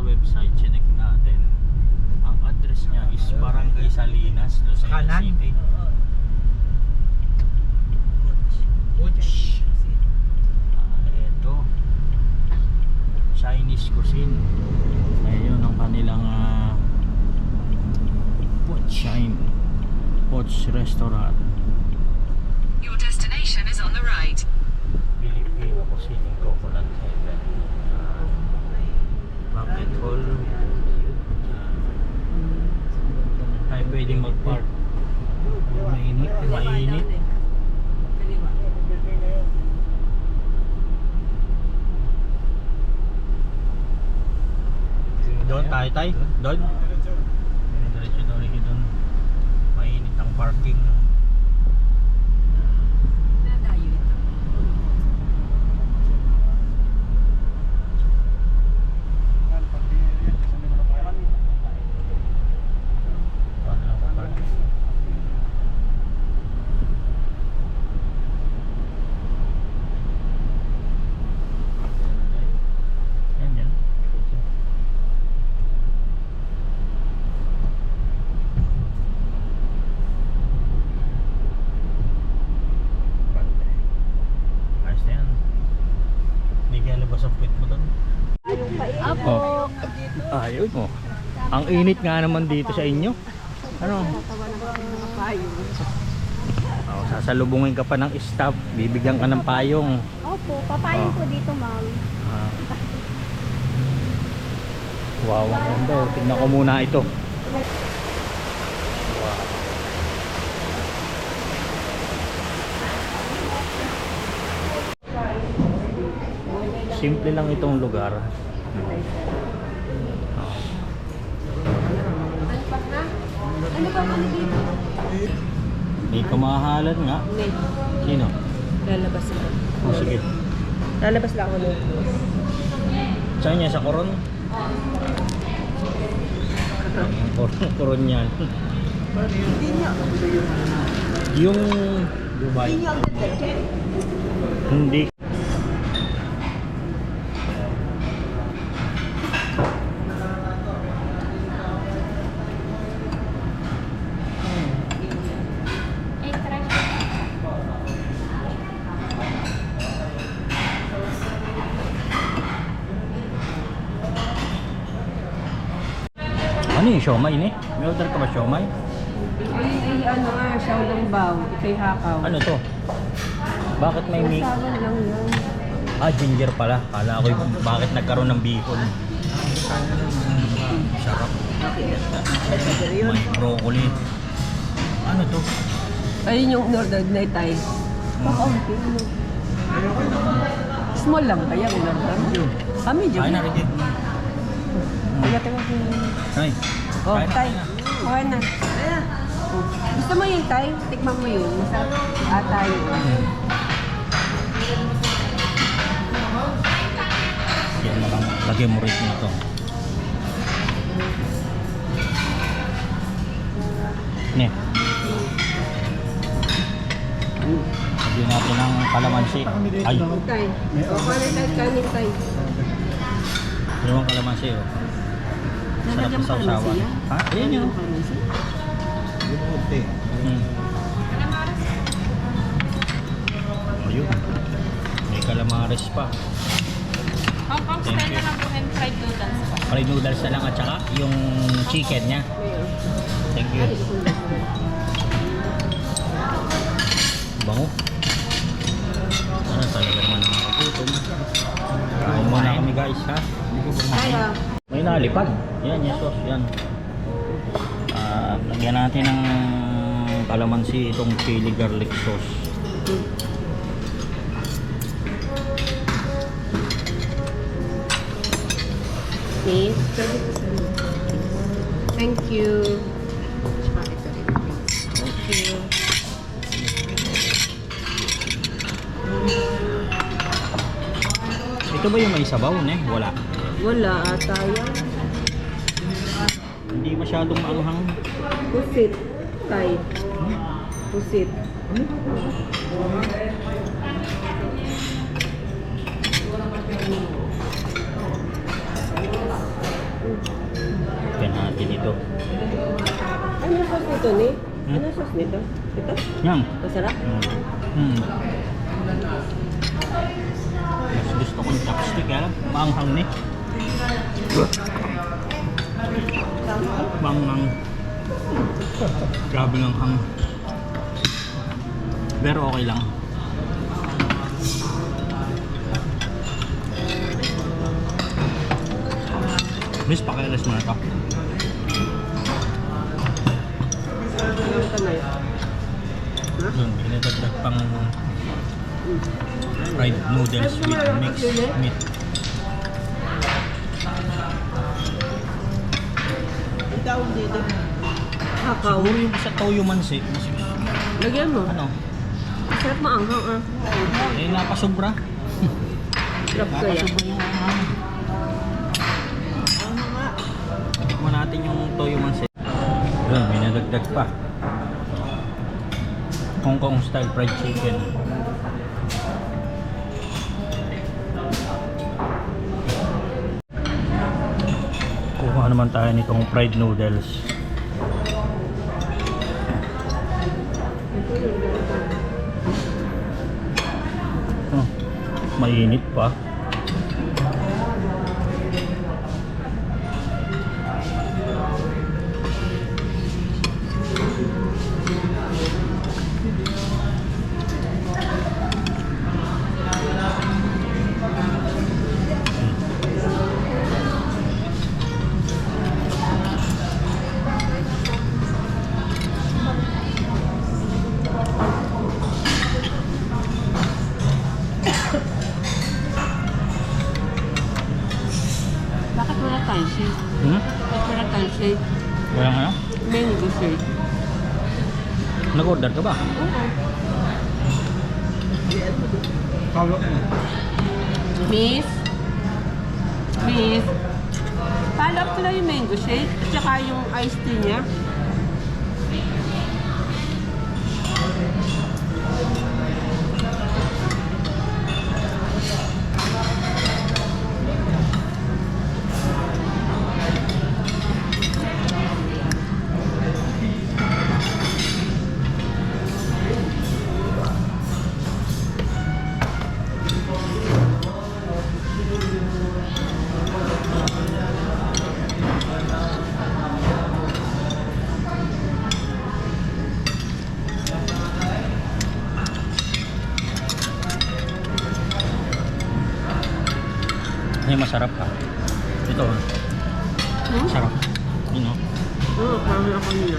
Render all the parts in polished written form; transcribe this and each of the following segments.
sa website, chinek natin. Ang address niya is Barangay Salinas, Lucena City. Butch. Ito. Chinese cuisine. Ayun ang kanilang Butch Restaurant. Your destination is on the right. Filipino Cuisine, Coconut Heaven. Banquet hall. Ay, pwedeng mag-park. Mainit. Mainit. Doon tayo. Doon. Diretso doon doon. Mainit ang parking. Ayun mo. Ang init nga naman dito sa inyo. Ano? Oh, sasalubungin ka pa ng staff, bibigyan ka ng payong. Opo, papayong po dito, ma'am. Wow, ang ganda. Tignan ko muna ito. Wow. Simple lang itong lugar. Ano ba kami dito? May kamahalan nga. Hindi. Sino? Lalabas ako. Oh, sige. Lalabas lang ako doon. Saan niya? Sa Coron? Coron yan. Hindi niya. Yung Dubai. Hindi niya ang ganda. Hindi. Ano yung siomay ni? May order ka ba siomay? Ano nga, siyaw ng baw. Ito'y hakaw. Ano to? Bakit may mix? Sawan lang yun. Ginger pala. Kala ko yung bakit nagkaroon ng bihon. Sarap. May broccoli. Ano to? Ayun yung order na itay. Pakaunti. Small lang kaya order. Kami dyan. Kain na rin. Kaya tayo ko. Ay. Oh, Kain na, tay. kain na. Okay na. Gusto mo yung tay? Tikman mo yun. Masarap ata yun. Yan mo lang. Lagyan mo rin ito. Ne. Lagyan natin ng kalamansi. Ay. Tay. Okay na tay. Kanin tay. Yung kalamansi oh. Sarap sa sausawan. Ha? Ayan yun. Ayun. May calamares pa. Hong Kong style na lang po and fried noodles po. Fried noodles na lang at saka yung chicken niya. Thank you. Bango. Ano talaga naman ang magutom. Kain muna kami guys ha. Kaya. May nalipad. Yan, yung sauce. Yan. Lagyan natin ng kalamansi itong chili garlic sauce. Okay. Thank you. Thank you. Ito ba yung may sabaw ne? Wala. Wala ata yan. Hindi masyadong maanghang. Pusit. Tay. Pusit. variety dito. Ano sauce nito, ni? Hmm? Ano sauce nito? Ito? Yan. Masarap? Mas gusto ko yung chopstick, kaya maanghang ni. Maanghang. Grabe ng hang. Pero okay lang. Miss, pakialis mo na ito. Ano ka na yun? Yun, pinadagdag pang fried noodles with mixed meat. Ang tawag dito? Hakaw. Siguro yung sa toyo mansi, mas Lagyan mo. ano, Masarap maanghang ah. napasubra. Sarap kaya. Napasubra yung anghang. Tikman natin yung toyo mansi. Yun, may nadagdag pa. Hong Kong style fried chicken. Kuha naman tayo nitong fried noodles. Oh, mainit pa. Bakit wala tayong shake? Bakit wala tayong shake? Kaya nga, Mango shake. nag-order ka ba? Oo. Miss? Miss? Follow up ko lang yung mango shake at saka yung iced tea niya. Ay, masarap pa. Ito, sarap. Yun, no? Oo, parang ako nila.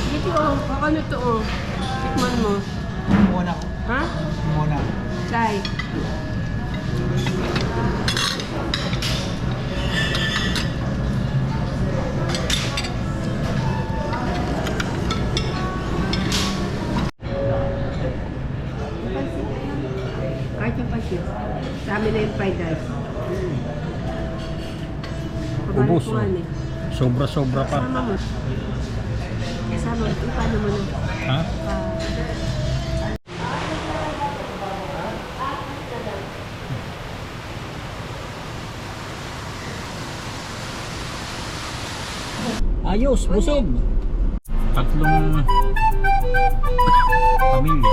Dito, baka nito oh. Tikman mo. Muna. Ha? Muna. Chai. Kahit yung pansit. Sa amin na yung fried rice. Ubus, Pabalik ko nga oh. eh. Sobra-sobra pa. Kasama mo. Kasama mo. Paano mo na? Ha? Ayos, busog. Tatlong pamilya.